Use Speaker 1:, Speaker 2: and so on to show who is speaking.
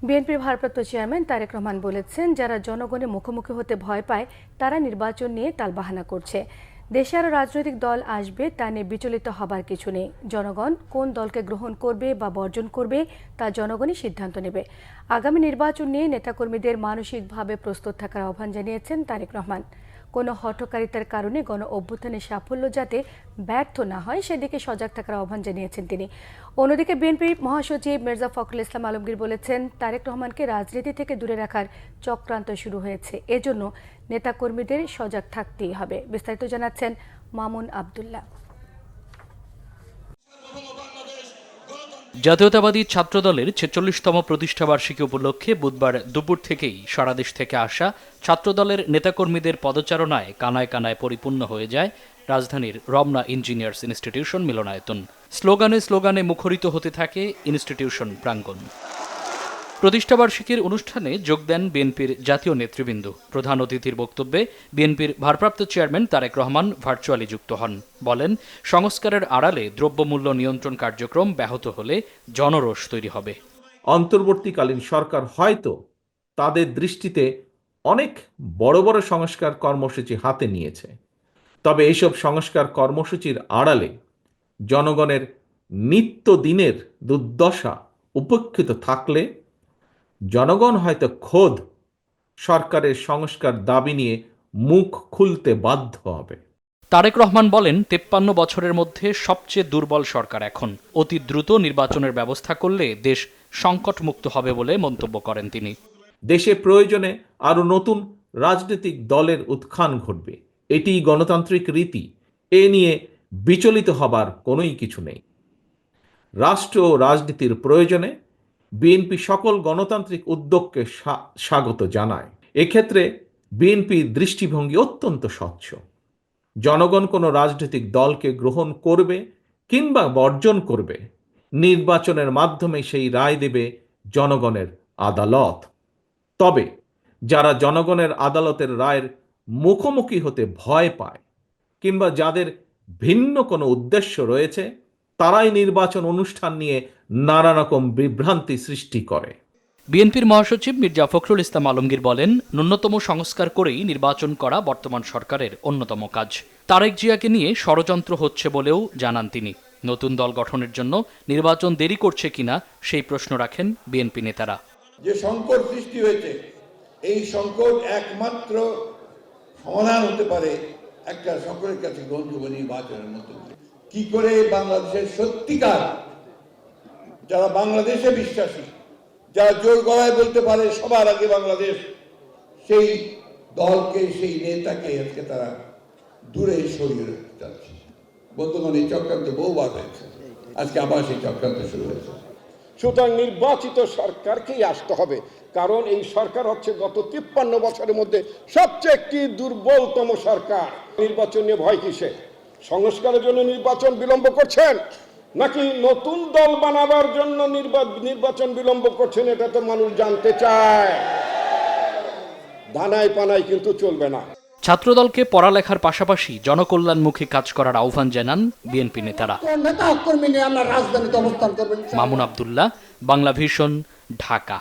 Speaker 1: বিএনপির ভারপ্রাপ্ত চেয়ারম্যান তারেক রহমান বলেছেন, যারা জনগণের মুখোমুখি হতে ভয় পায় তারা নির্বাচন নিয়ে টালবাহানা করছে। দেশে আরও রাজনৈতিক দল আসবে, তা নিয়ে বিচলিত হবার কিছু নেই। জনগণ কোন দলকে গ্রহণ করবে বা বর্জন করবে তা জনগণই সিদ্ধান্ত নেবে। আগামী নির্বাচন নিয়ে নেতাকর্মীদের মানসিকভাবে প্রস্তুত থাকার আহ্বান জানিয়েছেন তারেক রহমান। কোনো হঠকারিতার কারণে গণ অভ্যুত্থানের সাফল্য যাতে ব্যর্থ না হয় সেদিকে সজাগ থাকার আহ্বান জানিয়েছেন তিনি। অন্যদিকে বিএনপির মহাসচিব মির্জা ফখরুল ইসলাম আলমগীর বলেছেন, তারেক রহমানকে রাজনীতি থেকে দূরে রাখার চক্রান্ত শুরু হয়েছে, এজন্য নেতাকর্মীদের সজাগ থাকতেই হবে। বিস্তারিত জানাচ্ছেন মামুন আবদুল্লাহ।
Speaker 2: জাতীয়তাবাদী ছাত্রদলের ৪৬তম প্রতিষ্ঠাবার্ষিকী উপলক্ষে বুধবার দুপুর থেকেই সারা দেশ থেকে আসা ছাত্রদলের নেতাকর্মীদের পদচারণায় কানায় কানায় পরিপূর্ণ হয়ে যায় রাজধানীর রমনা ইঞ্জিনিয়ার্স ইনস্টিটিউশন মিলনায়তন। স্লোগানে স্লোগানে মুখরিত হতে থাকে ইনস্টিটিউশন প্রাঙ্গণ। প্রতিষ্ঠাবার্ষিকীর অনুষ্ঠানে যোগ দেন বিএনপির জাতীয় নেতৃবৃন্দ। প্রধান অতিথির বক্তব্যে বিএনপির ভারপ্রাপ্ত চেয়ারম্যান তারেক রহমান ভার্চুয়ালি যুক্ত হন। বলেন, সংস্কারের আড়ালে দ্রব্যমূল্য নিয়ন্ত্রণ কার্যক্রম ব্যাহত হলে জনরোষ তৈরি হবে।
Speaker 3: অন্তর্বর্তীকালীন সরকার হয়তো তাদের দৃষ্টিতে অনেক বড় বড় সংস্কার কর্মসূচি হাতে নিয়েছে, তবে এইসব সংস্কার কর্মসূচির আড়ালে জনগণের নিত্যদিনের দুর্দশা উপেক্ষিত থাকলে জনগণ হয়তো খোদ সরকারের সংস্কার দাবি নিয়ে মুখ খুলতে বাধ্য হবে।
Speaker 2: তারেক রহমান বলেন, ৫৩ বছরের মধ্যে সবচেয়ে দুর্বল সরকার এখন। অতি দ্রুত নির্বাচনের ব্যবস্থা করলে দেশ সংকটমুক্ত হবে বলে মন্তব্য করেন তিনি।
Speaker 3: দেশে প্রয়োজনে আরও নতুন রাজনৈতিক দলের উত্থান ঘটবে, এটিই গণতান্ত্রিক রীতি, এ নিয়ে বিচলিত হবার কোনোই কিছু নেই। রাষ্ট্র ও রাজনীতির প্রয়োজনে বিএনপি সকল গণতান্ত্রিক উদ্যোগকে স্বাগত জানায়। এক্ষেত্রে বিএনপির দৃষ্টিভঙ্গি অত্যন্ত স্বচ্ছ। জনগণ কোনো রাজনৈতিক দলকে গ্রহণ করবে কিংবা বর্জন করবে, নির্বাচনের মাধ্যমে সেই রায় দেবে জনগণের আদালত। তবে যারা জনগণের আদালতের রায়ের মুখোমুখি হতে ভয় পায় কিংবা যাদের ভিন্ন কোনো উদ্দেশ্য রয়েছে, তারাই নির্বাচন অনুষ্ঠান নিয়ে নানা রকম বিভ্রান্তি সৃষ্টি করে।
Speaker 2: বিএনপির মহাসচিব মির্জা ফখরুল ইসলাম আলমগীর বলেন, ন্যূনতম সংস্কার করেই নির্বাচন করা বর্তমান সরকারের অন্যতম কাজ। তারেক জিয়াকে নিয়ে ষড়যন্ত্র হচ্ছে বলেও জানান তিনি। নতুন দল গঠনের জন্য নির্বাচন দেরি করছে কিনা সেই প্রশ্ন রাখেন বিএনপি নেতারা।
Speaker 4: যে সংকট সৃষ্টি হয়েছে, এই সংকট একমাত্র সমাধান হতে পারে একটা সকলের কাছে গ্রহণযোগ্য নির্বাচনের মধ্যে। কি করে বাংলাদেশের সত্যিকার যারা বাংলাদেশে বিশ্বাসী, যারা জোর গলায় বলতে পারে সবার আগে বাংলাদেশ, সেই দলকে, সেই নেতাকে আজকে তারা দূরে সরিয়ে রাখতে চাচ্ছে। বর্তমানে এই চক্রান্ত বহুবার হয়েছে, আজকে আবার সেই চক্রান্ত শুরু হয়েছে।
Speaker 5: সুতরাং নির্বাচিত সরকারকেই আসতে হবে, কারণ এই সরকার হচ্ছে গত ৫৩ বছরের মধ্যে সবচেয়ে একটি দুর্বলতম সরকার। নির্বাচন নিয়ে ভয় কিসে? সংস্কারের জন্য নির্বাচন বিলম্ব করছেন নাকি নতুন দল বানাবার জন্য নির্বাচন বিলম্ব করছেন? এটা তো মানুষ জানতে চায়। ধানায় পানায় কিন্তু চলবে না।
Speaker 2: ছাত্রদলকে পড়ালেখার পাশাপাশি জনকল্যাণমুখী কাজ করার আহ্বান জানান বিএনপি নেতারা।
Speaker 6: মামুন আবদুল্লাহ, বাংলা ভিশন, ঢাকা।